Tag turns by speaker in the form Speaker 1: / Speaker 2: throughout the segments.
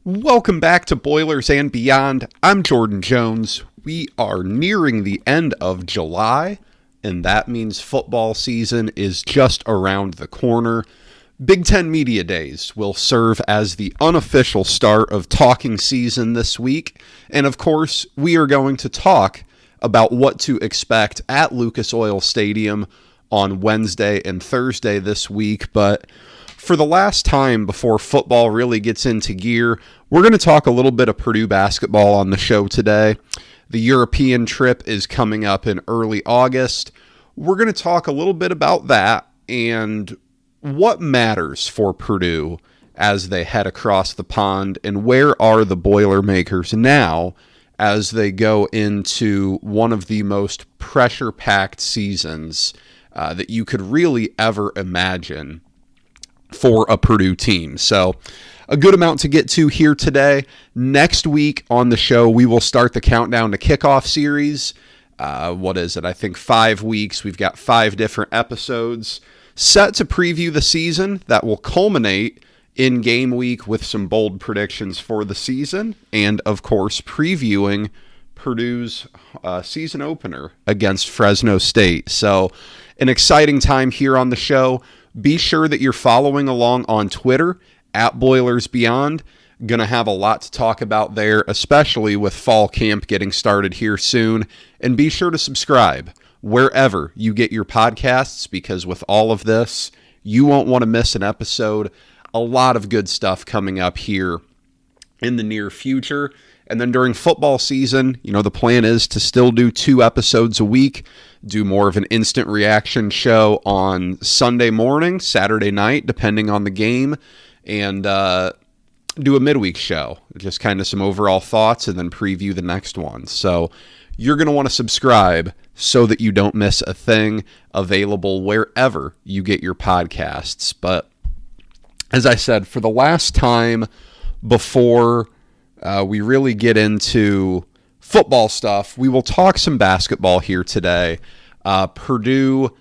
Speaker 1: Welcome back to Boilers and Beyond. I'm Jordan Jones. We are nearing the end of July, and that means football season is just around the corner. Big Ten Media Days will serve as the unofficial start of talking season this week, and of course, we are going to talk about what to expect at Lucas Oil Stadium on Wednesday and Thursday this week, but for the last time before football really gets into gear, we're going to talk a little bit of Purdue basketball on the show today. The European trip is coming up in early August. We're going to talk a little bit about that and what matters for Purdue as they head across the pond, and where are the Boilermakers now as they go into one of the most pressure-packed seasons that you could really ever imagine for a Purdue team. So a good amount to get to here today. Next week on the show, we will start the countdown to kickoff series. What is it? I think 5 weeks. We've got 5 different episodes set to preview the season that will culminate in game week with some bold predictions for the season. And of course, previewing Purdue's season opener against Fresno State. So an exciting time here on the show. Be sure that you're following along on Twitter at Boilers Beyond. Going to have a lot to talk about there, especially with fall camp getting started here soon. And be sure to subscribe wherever you get your podcasts, because with all of this, you won't want to miss an episode. A lot of good stuff coming up here in the near future. And then during football season, the plan is to still do 2 episodes a week, do more of an instant reaction show on Sunday morning, Saturday night, depending on the game, and do a midweek show, just kind of some overall thoughts, and then preview the next one. So you're going to want to subscribe so that you don't miss a thing, available wherever you get your podcasts. But as I said, for the last time before we really get into football stuff, we will talk some basketball here today. Purdue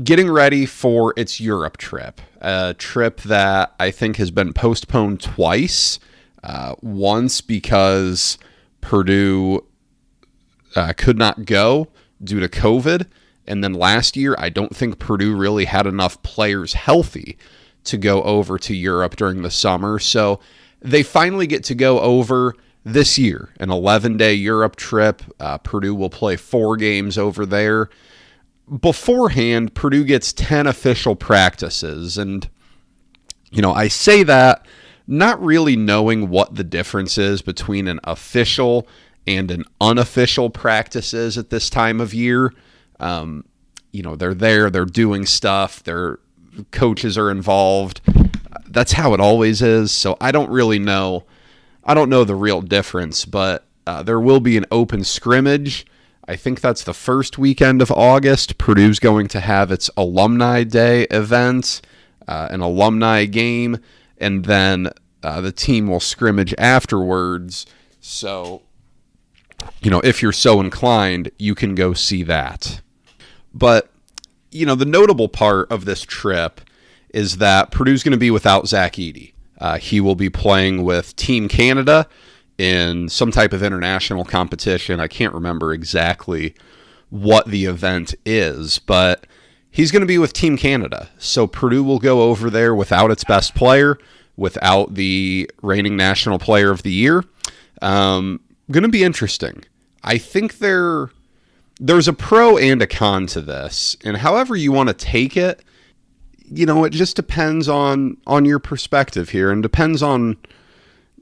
Speaker 1: getting ready for its Europe trip, a trip that I think has been postponed twice. Once because Purdue could not go due to COVID, and then last year I don't think Purdue really had enough players healthy to go over to Europe during the summer. So they finally get to go over this year, an 11-day Europe trip. Purdue will play 4 games over there. Beforehand, Purdue gets 10 official practices. And, I say that not really knowing what the difference is between an official and an unofficial practice is at this time of year. They're there, they're doing stuff, their coaches are involved. That's how it always is. So I don't really know. I don't know the real difference, but there will be an open scrimmage. I think that's the first weekend of August. Purdue's going to have its Alumni Day event, an alumni game, and then the team will scrimmage afterwards. So, if you're so inclined, you can go see that. But, the notable part of this trip is that Purdue's going to be without Zach Edey. He will be playing with Team Canada in some type of international competition. I can't remember exactly what the event is, but he's going to be with Team Canada. So Purdue will go over there without its best player, without the reigning National Player of the Year. Going to be interesting. I think there's a pro and a con to this, and however you want to take it, it just depends on your perspective here, and depends on,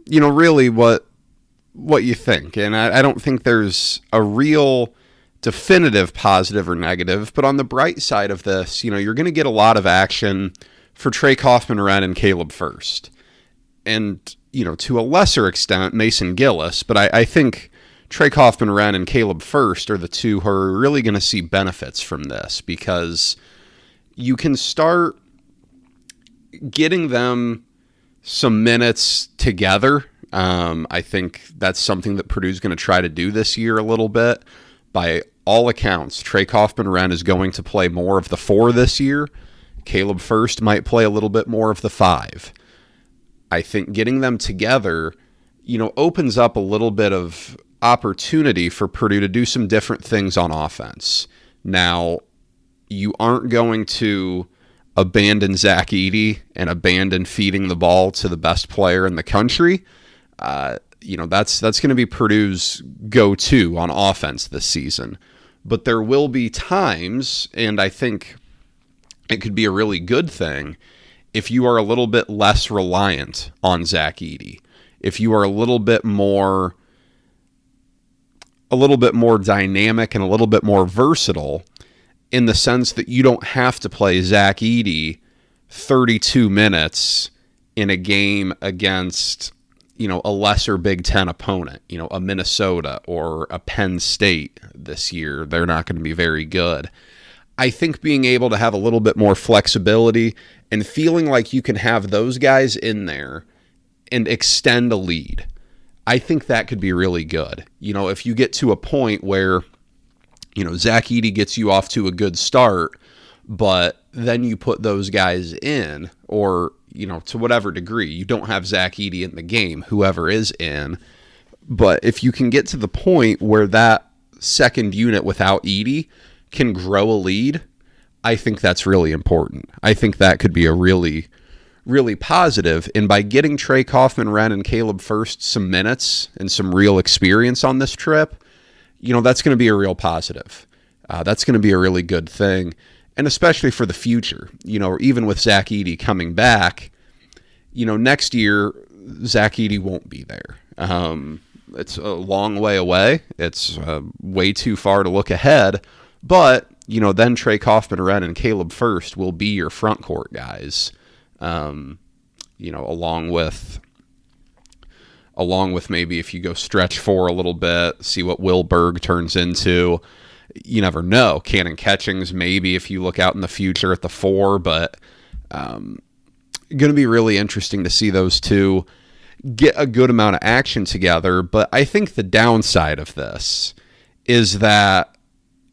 Speaker 1: really what you think. And I don't think there's a real definitive positive or negative, but on the bright side of this, you're going to get a lot of action for Trey Kaufman-Renn and Caleb Furst. And, to a lesser extent, Mason Gillis, but I think Trey Kaufman-Renn and Caleb Furst are the two who are really going to see benefits from this, because you can start getting them some minutes together. I think that's something that Purdue's going to try to do this year a little bit. By all accounts, Trey Kaufman-Renn is going to play more of the 4 this year. Caleb Furst might play a little bit more of the 5. I think getting them together opens up a little bit of opportunity for Purdue to do some different things on offense. Now, you aren't going to abandon Zach Edey and abandon feeding the ball to the best player in the country. That's going to be Purdue's go-to on offense this season. But there will be times, and I think it could be a really good thing, if you are a little bit less reliant on Zach Edey. If you are a little bit more dynamic and a little bit more versatile, in the sense that you don't have to play Zach Edey 32 minutes in a game against, a lesser Big Ten opponent, a Minnesota or a Penn State this year. They're not going to be very good. I think being able to have a little bit more flexibility and feeling like you can have those guys in there and extend a lead, I think that could be really good. If you get to a point where, Zach Edey gets you off to a good start, but then you put those guys in, or, to whatever degree, you don't have Zach Edey in the game, whoever is in. But if you can get to the point where that second unit without Edey can grow a lead, I think that's really important. I think that could be a really, really positive. And by getting Trey Kaufman-Renn and Caleb Furst some minutes and some real experience on this trip, that's going to be a real positive. That's going to be a really good thing. And especially for the future, even with Zach Edey coming back, next year, Zach Edey won't be there. It's a long way away. It's way too far to look ahead. But, then Trey Kaufman-Renn and Caleb Furst will be your front court guys, along with maybe if you go stretch four a little bit, see what Will Berg turns into. You never know. Cannon Catchings, maybe if you look out in the future at the four, but going to be really interesting to see those two get a good amount of action together. But I think the downside of this is that,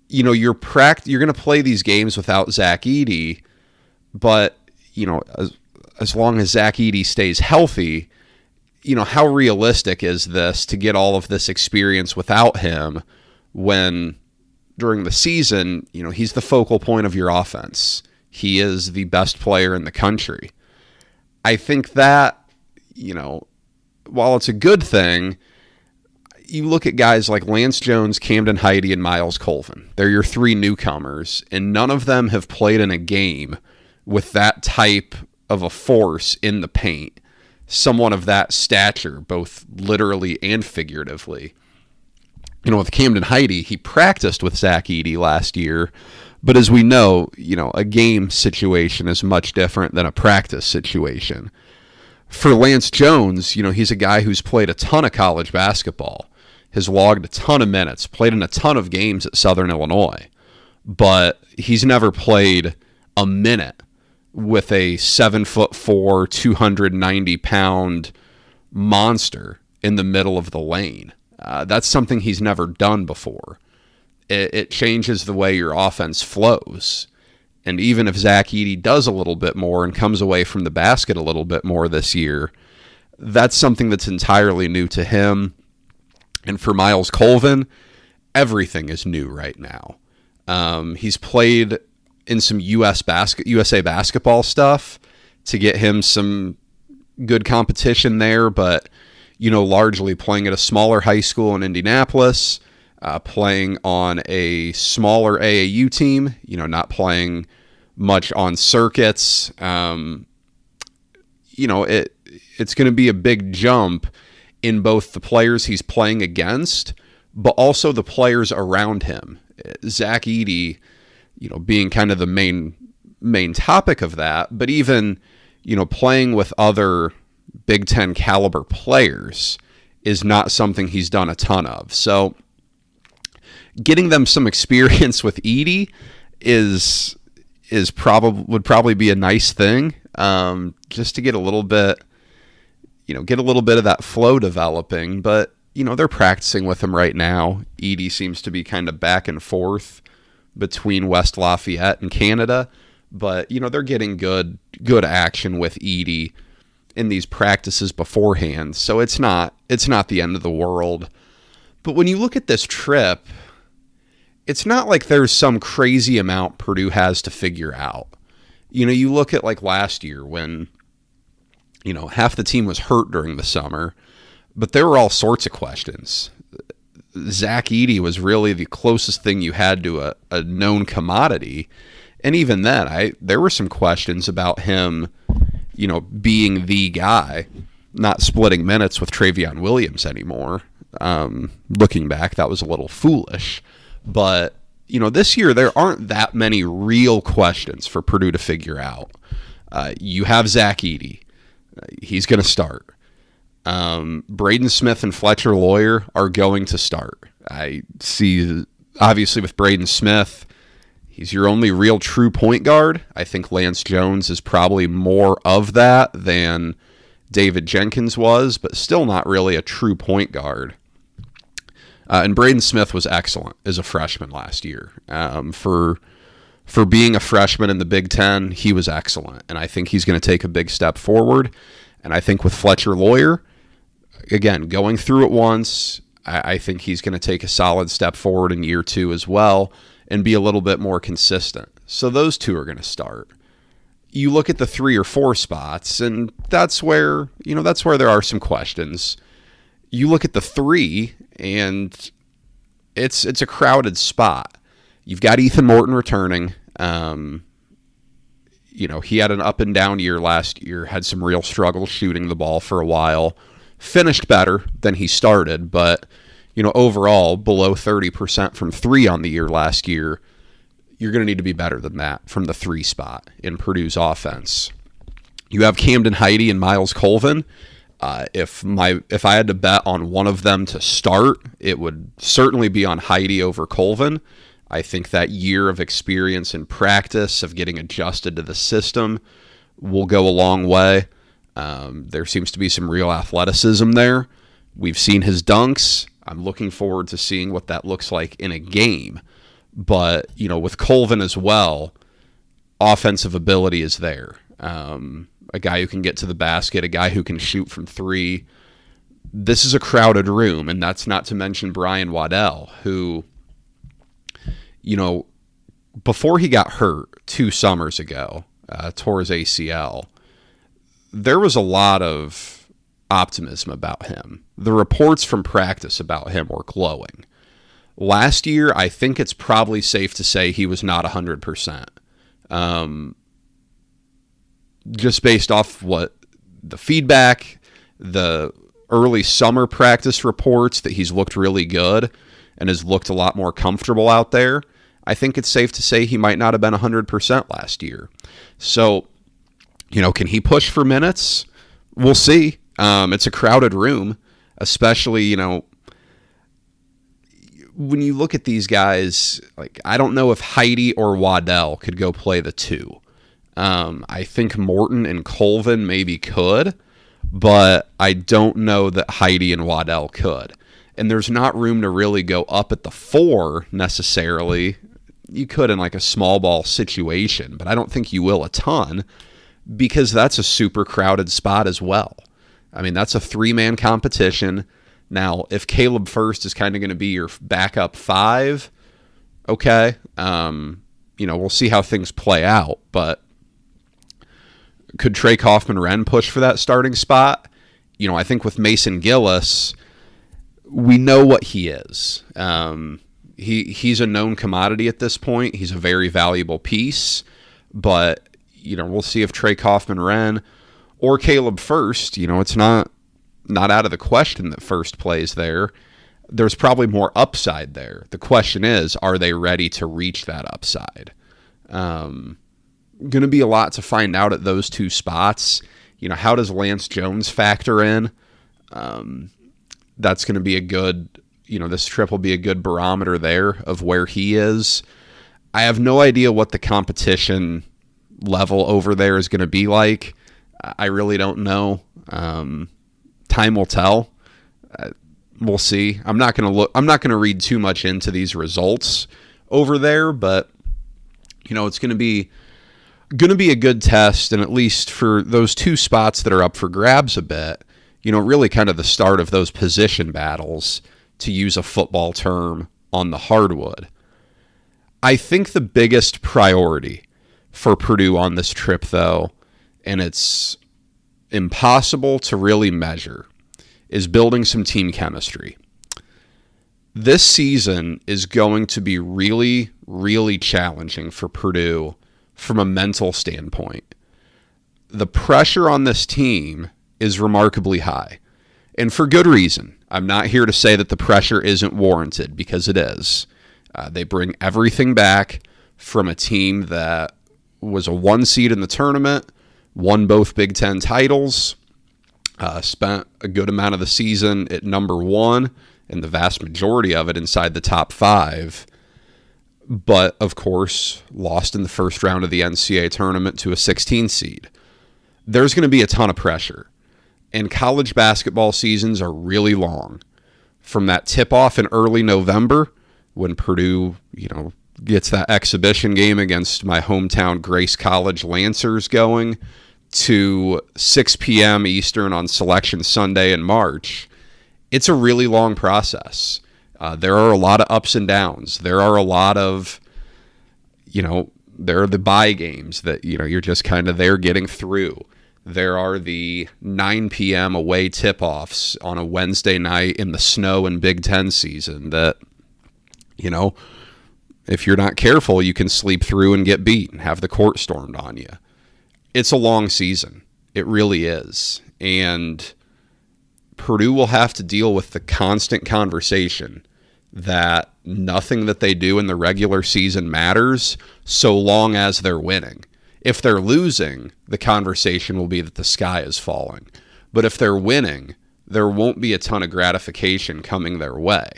Speaker 1: you're going to play these games without Zach Edey, but, as long as Zach Edey stays healthy, how realistic is this to get all of this experience without him when during the season, he's the focal point of your offense. He is the best player in the country. I think that, while it's a good thing, you look at guys like Lance Jones, Camden Heide, and Miles Colvin. They're your three newcomers, and none of them have played in a game with that type of a force in the paint. Someone of that stature, both literally and figuratively. With Camden Heide, he practiced with Zach Edey last year, but as we know, a game situation is much different than a practice situation. For Lance Jones, he's a guy who's played a ton of college basketball, has logged a ton of minutes, played in a ton of games at Southern Illinois, but he's never played a minute with a 7'4", 290-pound monster in the middle of the lane. That's something he's never done before. It changes the way your offense flows. And even if Zach Edey does a little bit more and comes away from the basket a little bit more this year, that's something that's entirely new to him. And for Miles Colvin, everything is new right now. He's played in some USA basketball stuff to get him some good competition there, but largely playing at a smaller high school in Indianapolis, playing on a smaller AAU team, not playing much on circuits. It's going to be a big jump in both the players he's playing against, but also the players around him. Zach Edey, being kind of the main topic of that, but even, playing with other Big Ten caliber players is not something he's done a ton of. So getting them some experience with Edey would probably be a nice thing, just to get a little bit of that flow developing. But they're practicing with him right now. Edey seems to be kind of back and forth between West Lafayette and Canada, but they're getting good action with Edey in these practices beforehand, so it's not the end of the world. But when you look at this trip, it's not like there's some crazy amount Purdue has to figure out. You look at like last year when, half the team was hurt during the summer, but there were all sorts of questions. Zach Edey was really the closest thing you had to a known commodity. And even then, there were some questions about him, being the guy, not splitting minutes with Travion Williams anymore. Looking back, that was a little foolish. But, this year there aren't that many real questions for Purdue to figure out. You have Zach Edey. He's going to start. Braden Smith and Fletcher Lawyer are going to start. I see, obviously, with Braden Smith, he's your only real true point guard. I think Lance Jones is probably more of that than David Jenkins was, but still not really a true point guard. And Braden Smith was excellent as a freshman last year. For being a freshman in the Big Ten, he was excellent, and I think he's going to take a big step forward. And I think with Fletcher Lawyer, again, going through it once, I think he's going to take a solid step forward in year 2 as well and be a little bit more consistent. So those two are going to start. You look at the 3 or 4 spots, and that's where there are some questions. You look at the 3, and it's a crowded spot. You've got Ethan Morton returning. He had an up and down year last year, had some real struggles shooting the ball for a while. Finished better than he started, but, overall, below 30% from 3 on the year last year. You're going to need to be better than that from the 3 spot in Purdue's offense. You have Camden Heide and Miles Colvin. If I had to bet on one of them to start, it would certainly be on Heide over Colvin. I think that year of experience and practice of getting adjusted to the system will go a long way. There seems to be some real athleticism there. We've seen his dunks. I'm looking forward to seeing what that looks like in a game. But, with Colvin as well, offensive ability is there. A guy who can get to the basket, a guy who can shoot from 3. This is a crowded room, and that's not to mention Brian Waddell, who, before he got hurt 2 summers ago, tore his ACL, there was a lot of optimism about him. The reports from practice about him were glowing. Last year, I think it's probably safe to say he was not 100%. Just based off what the feedback, the early summer practice reports that he's looked really good and has looked a lot more comfortable out there, I think it's safe to say he might not have been 100% last year. So, can he push for minutes? We'll see. It's a crowded room, especially, when you look at these guys, like, I don't know if Heide or Waddell could go play the 2. I think Morton and Colvin maybe could, but I don't know that Heide and Waddell could. And there's not room to really go up at the 4 necessarily. You could in like a small ball situation, but I don't think you will a ton because that's a super crowded spot as well. I mean, that's a 3-man competition. Now, if Caleb First is kind of going to be your backup 5, okay, we'll see how things play out, but could Trey Kaufman-Renn push for that starting spot? I think with Mason Gillis, we know what he is. He's a known commodity at this point. He's a very valuable piece, but, we'll see if Trey Kaufman-Renn or Caleb First, it's not out of the question that First plays there. There's probably more upside there. The question is, are they ready to reach that upside? Going to be a lot to find out at those 2 spots. How does Lance Jones factor in? That's going to be a good, this trip will be a good barometer there of where he is. I have no idea what the competition level over there is going to be like. I really don't know. Time will tell. We'll see. I'm not going to read too much into these results over there, but it's going to be going to be a good test, and at least for those two spots that are up for grabs a bit, really kind of the start of those position battles, to use a football term, on the hardwood. I think the biggest priority for Purdue on this trip, though, and it's impossible to really measure, is building some team chemistry. This season is going to be really, really challenging for Purdue from a mental standpoint. The pressure on this team is remarkably high, and for good reason. I'm not here to say that the pressure isn't warranted, because it is. They bring everything back from a team that was a 1 seed in the tournament, won both Big Ten titles, spent a good amount of the season at number 1, and the vast majority of it inside the top 5, but of course lost in the first round of the NCAA tournament to a 16 seed. There's going to be a ton of pressure, and college basketball seasons are really long. From that tip-off in early November, when Purdue, gets that exhibition game against my hometown Grace College Lancers going, to 6 p.m. Eastern on Selection Sunday in March, it's a really long process. There are a lot of ups and downs. There are a lot of, there are the bye games that, you're just kind of there getting through. There are the 9 p.m. away tip-offs on a Wednesday night in the snow in Big Ten season that, if you're not careful, you can sleep through and get beat and have the court stormed on you. It's a long season. It really is. And Purdue will have to deal with the constant conversation that nothing that they do in the regular season matters so long as they're winning. If they're losing, the conversation will be that the sky is falling. But if they're winning, there won't be a ton of gratification coming their way.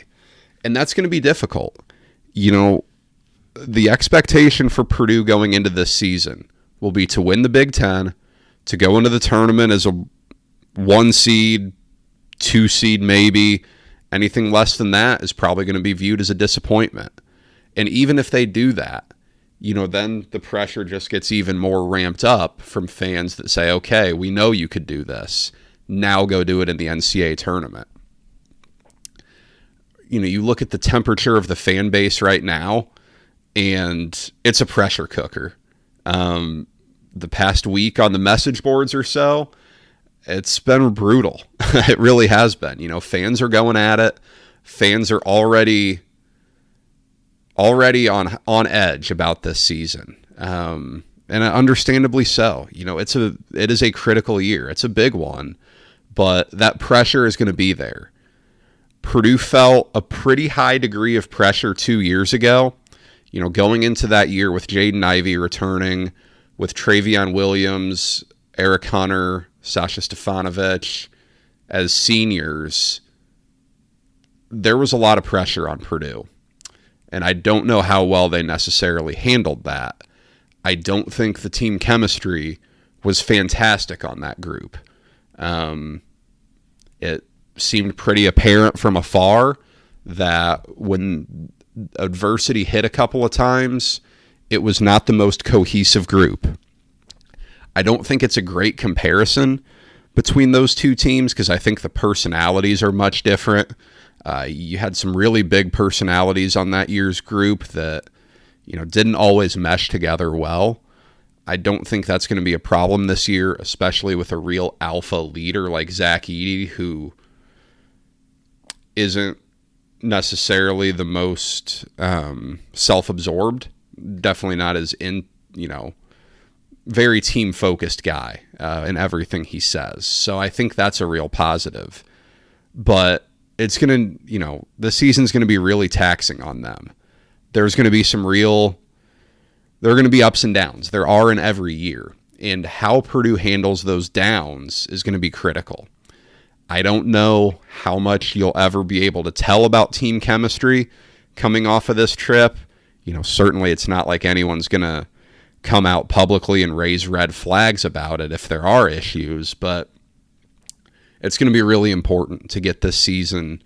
Speaker 1: And that's going to be difficult. The expectation for Purdue going into this season will be to win the Big Ten, to go into the tournament as a 1 seed, 2 seed maybe. Anything less than that is probably going to be viewed as a disappointment. And even if they do that, then the pressure just gets even more ramped up from fans that say, okay, we know you could do this. Now go do it in the NCAA tournament. You look at the temperature of the fan base right now, and it's a pressure cooker. The past week on the message boards or so, it's been brutal. It really has been. Fans are going at it. Fans are already on edge about this season, and understandably so. It is a critical year. It's a big one, but that pressure is going to be there. Purdue felt a pretty high degree of pressure 2 years ago. Going into that year with Jaden Ivey returning, with Travion Williams, Eric Hunter, Sasha Stefanovic as seniors, there was a lot of pressure on Purdue. And I don't know how well they necessarily handled that. I don't think the team chemistry was fantastic on that group. It seemed pretty apparent from afar that when adversity hit a couple of times, it was not the most cohesive group. I don't think it's a great comparison between those two teams because I think the personalities are much different. You had some really big personalities on that year's group that, didn't always mesh together well. I don't think that's going to be a problem this year, especially with a real alpha leader like Zach Edey, who isn't necessarily the most self-absorbed. Definitely not as very team-focused guy in everything he says. So I think that's a real positive. But it's going to, the season's going to be really taxing on them. There's going to be there are going to be ups and downs. There are in every year. And how Purdue handles those downs is going to be critical. I don't know how much you'll ever be able to tell about team chemistry coming off of this trip. Certainly it's not like anyone's going to come out publicly and raise red flags about it if there are issues, but it's going to be really important to get this season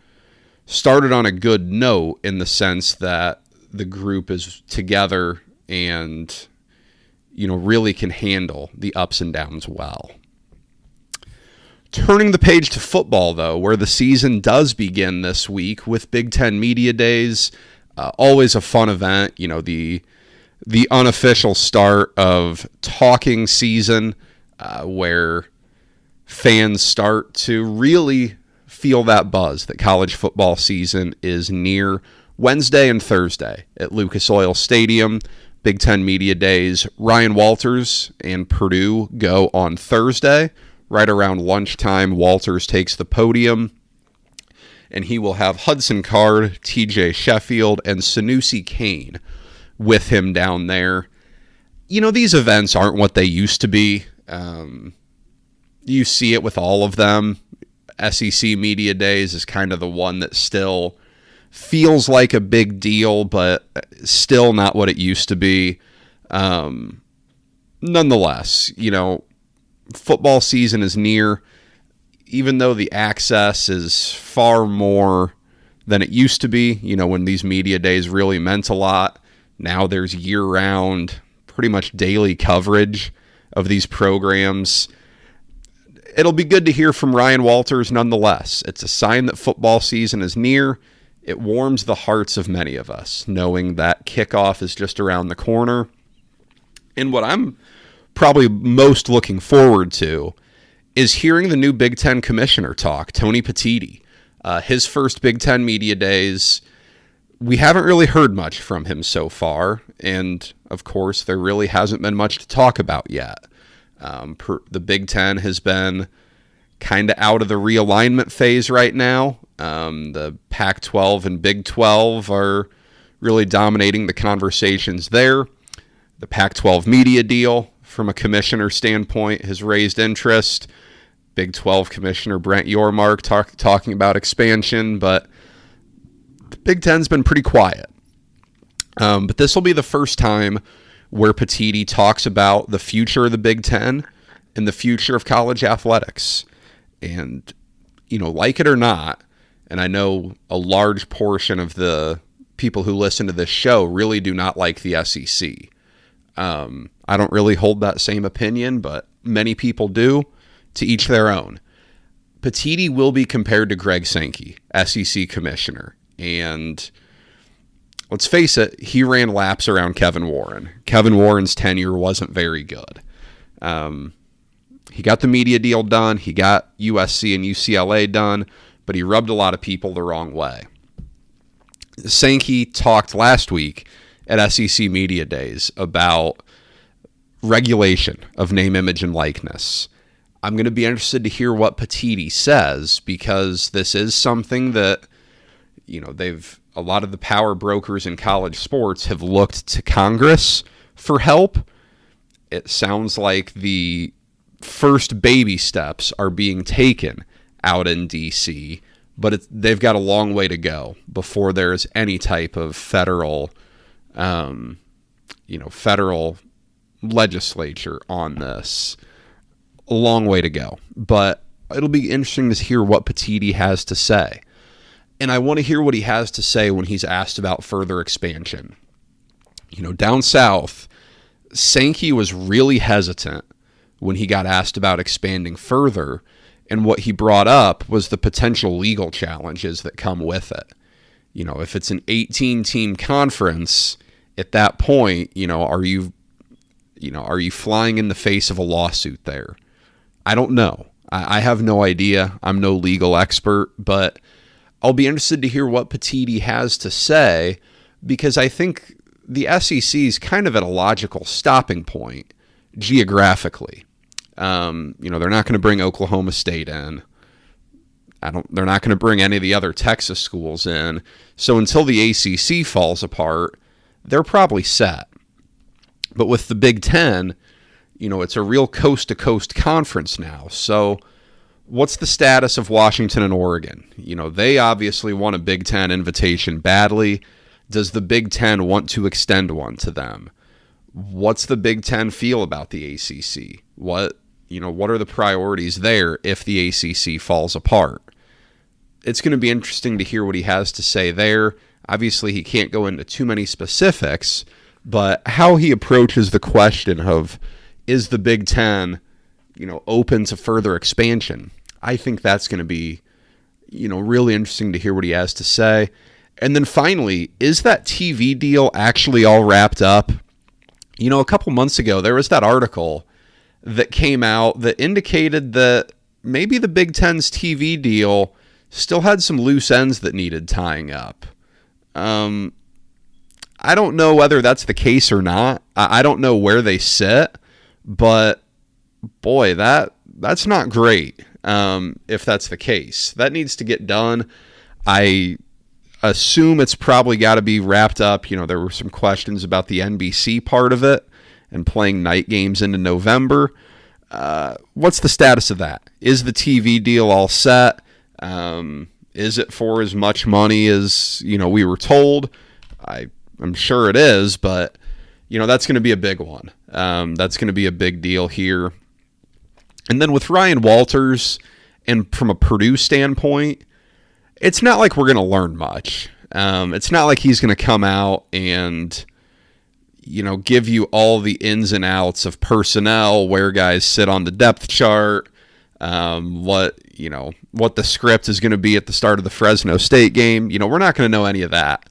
Speaker 1: started on a good note in the sense that the group is together and, really can handle the ups and downs well. Turning the page to football, though, where the season does begin this week with Big Ten Media Days. Always a fun event, the unofficial start of talking season, where fans start to really feel that buzz that college football season is near. Wednesday and Thursday at Lucas Oil Stadium, Big Ten Media Days. Ryan Walters and Purdue go on Thursday. Right around lunchtime, Walters takes the podium, and he will have Hudson Card, TJ Sheffield, and Sanusi Kane with him down there. These events aren't what they used to be. You see it with all of them. SEC Media Days is kind of the one that still feels like a big deal, but still not what it used to be. Nonetheless, football season is near. Even though the access is far more than it used to be, when these media days really meant a lot. Now there's year-round, pretty much daily coverage of these programs. It'll be good to hear from Ryan Walters nonetheless. It's a sign that football season is near. It warms the hearts of many of us, knowing that kickoff is just around the corner. And what I'm probably most looking forward to is hearing the new Big Ten commissioner talk, Tony Petitti. His first Big Ten Media Days, we haven't really heard much from him so far, and of course there really hasn't been much to talk about yet. The Big Ten has been kind of out of the realignment phase right now. The Pac-12 and Big 12 are really dominating the conversations there. The Pac-12 media deal, from a commissioner standpoint, has raised interest. Big 12 Commissioner Brent Yormark talking about expansion, but the Big Ten's been pretty quiet. But this will be the first time where Petitti talks about the future of the Big Ten and the future of college athletics. And, like it or not, and I know a large portion of the people who listen to this show really do not like the SEC. I don't really hold that same opinion, but many people do. To each their own. Petitti will be compared to Greg Sankey, SEC commissioner. And let's face it, he ran laps around Kevin Warren. Kevin Warren's tenure wasn't very good. He got the media deal done. He got USC and UCLA done, but he rubbed a lot of people the wrong way. Sankey talked last week at SEC Media Days about regulation of name, image, and likeness. I'm going to be interested to hear what Petitti says, because this is something that, a lot of the power brokers in college sports have looked to Congress for help. It sounds like the first baby steps are being taken out in D.C., but they've got a long way to go before there's any type of federal legislature on this. A long way to go, but it'll be interesting to hear what Petitti has to say. And I want to hear what he has to say when he's asked about further expansion. Down south, Sankey was really hesitant when he got asked about expanding further, and what he brought up was the potential legal challenges that come with it. If it's an 18-team conference, at that point, are you flying in the face of a lawsuit there? I don't know. I have no idea. I'm no legal expert, but I'll be interested to hear what Petitti has to say, because I think the SEC is kind of at a logical stopping point geographically. They're not going to bring Oklahoma State in. They're not going to bring any of the other Texas schools in. So until the ACC falls apart, they're probably set. But with the Big Ten, it's a real coast-to-coast conference now. So what's the status of Washington and Oregon? They obviously want a Big Ten invitation badly. Does the Big Ten want to extend one to them? What's the Big Ten feel about the ACC? What are the priorities there if the ACC falls apart? It's going to be interesting to hear what he has to say there. Obviously, he can't go into too many specifics, but how he approaches the question of, is the Big Ten, open to further expansion? I think that's going to be, really interesting to hear what he has to say. And then finally, is that TV deal actually all wrapped up? A couple months ago, there was that article that came out that indicated that maybe the Big Ten's TV deal still had some loose ends that needed tying up. I don't know whether that's the case or not. I don't know where they sit, but boy, that's not great. If that's the case, that needs to get done. I assume it's probably got to be wrapped up. There were some questions about the NBC part of it and playing night games into November. What's the status of that? Is the TV deal all set? Is it for as much money as, we were told? I'm sure it is, but, that's going to be a big one. That's going to be a big deal here. And then with Ryan Walters, and from a Purdue standpoint, it's not like we're going to learn much. It's not like he's going to come out and, give you all the ins and outs of personnel, where guys sit on the depth chart, what the script is going to be at the start of the Fresno State game. We're not going to know any of that.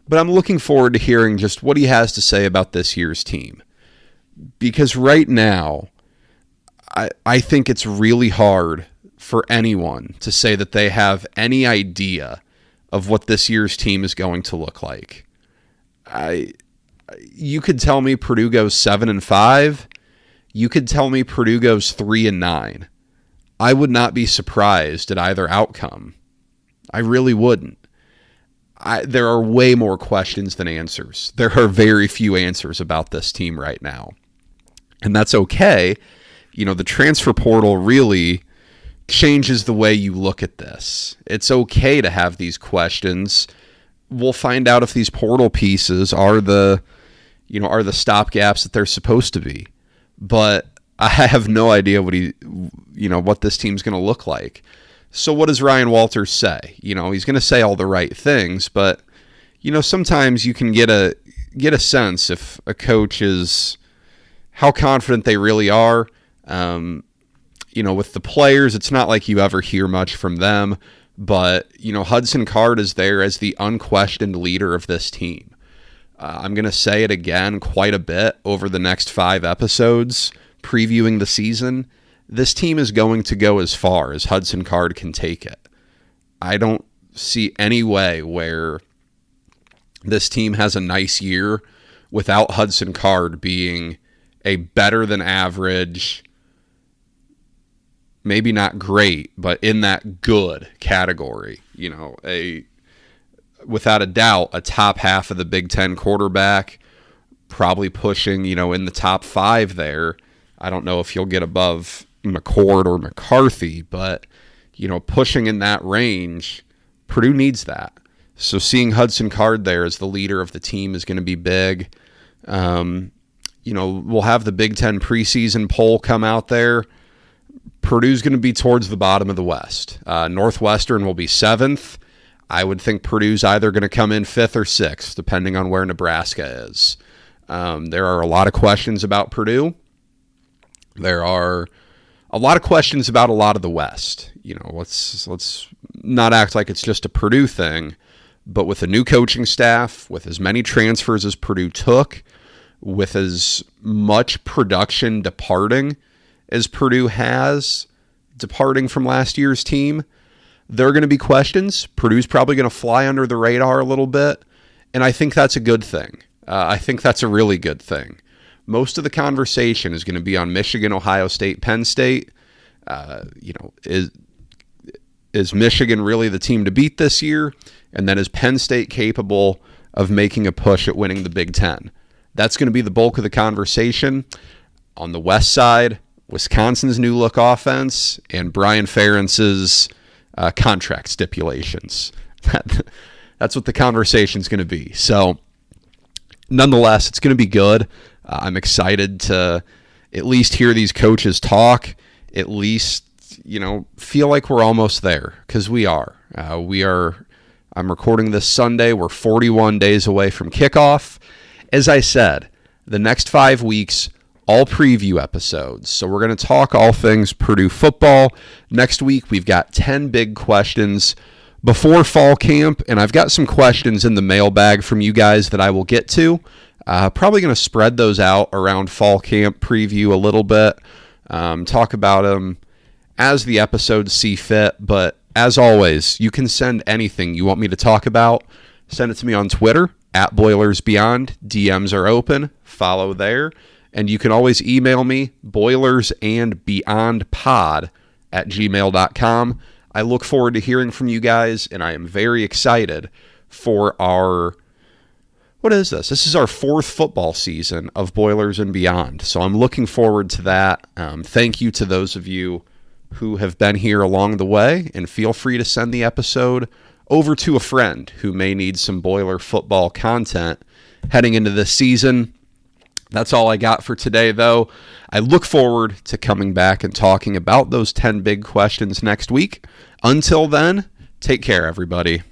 Speaker 1: But I'm looking forward to hearing just what he has to say about this year's team. Because right now, I think it's really hard for anyone to say that they have any idea of what this year's team is going to look like. You could tell me Purdue goes 7-5. You could tell me Purdue goes 3-9. I would not be surprised at either outcome. I really wouldn't. There are way more questions than answers. There are very few answers about this team right now. And that's okay. The transfer portal really changes the way you look at this. It's okay to have these questions. We'll find out if these portal pieces are the stopgaps that they're supposed to be. But I have no idea what this team's going to look like. So what does Ryan Walters say? He's going to say all the right things, but sometimes you can get a sense if a coach is how confident they really are. With the players, it's not like you ever hear much from them, but Hudson Card is there as the unquestioned leader of this team. I'm going to say it again quite a bit over the next 5 episodes previewing the season. This team is going to go as far as Hudson Card can take it. I don't see any way where this team has a nice year without Hudson Card being a better than average, maybe not great, but in that good category. Without a doubt, a top half of the Big Ten quarterback, probably pushing, in the top 5 there. I don't know if you'll get above McCord or McCarthy, but, pushing in that range, Purdue needs that. So seeing Hudson Card there as the leader of the team is going to be big. We'll have the Big Ten preseason poll come out there. Purdue's going to be towards the bottom of the West. Northwestern will be 7th. I would think Purdue's either going to come in 5th or 6th, depending on where Nebraska is. There are a lot of questions about Purdue. There are a lot of questions about a lot of the West. Let's not act like it's just a Purdue thing, but with a new coaching staff, with as many transfers as Purdue took, with as much production departing as Purdue has departing from last year's team, there are going to be questions. Purdue's probably going to fly under the radar a little bit, and I think that's a good thing. I think that's a really good thing. Most of the conversation is going to be on Michigan, Ohio State, Penn State. Is Michigan really the team to beat this year? And then is Penn State capable of making a push at winning the Big Ten? That's going to be the bulk of the conversation. On the West side, Wisconsin's new look offense and Brian Ferentz's contract stipulations. That's what the conversation's going to be. So, nonetheless, it's going to be good. I'm excited to at least hear these coaches talk, at least, feel like we're almost there, because we are. I'm recording this Sunday. We're 41 days away from kickoff, As I said, the next 5 weeks, all preview episodes. So we're going to talk all things Purdue football. Next week, we've got 10 big questions before fall camp, and I've got some questions in the mailbag from you guys that I will get to. Probably going to spread those out around fall camp preview a little bit, talk about them as the episodes see fit. But as always, you can send anything you want me to talk about. Send it to me on Twitter, @BoilersBeyond. DMs are open. Follow there. And you can always email me, boilersandbeyondpod@gmail.com. I look forward to hearing from you guys, and I am very excited for what is this? This is our 4th football season of Boilers and Beyond. So I'm looking forward to that. Thank you to those of you who have been here along the way, and feel free to send the episode over to a friend who may need some Boiler football content heading into this season. That's all I got for today, though. I look forward to coming back and talking about those 10 big questions next week. Until then, take care, everybody.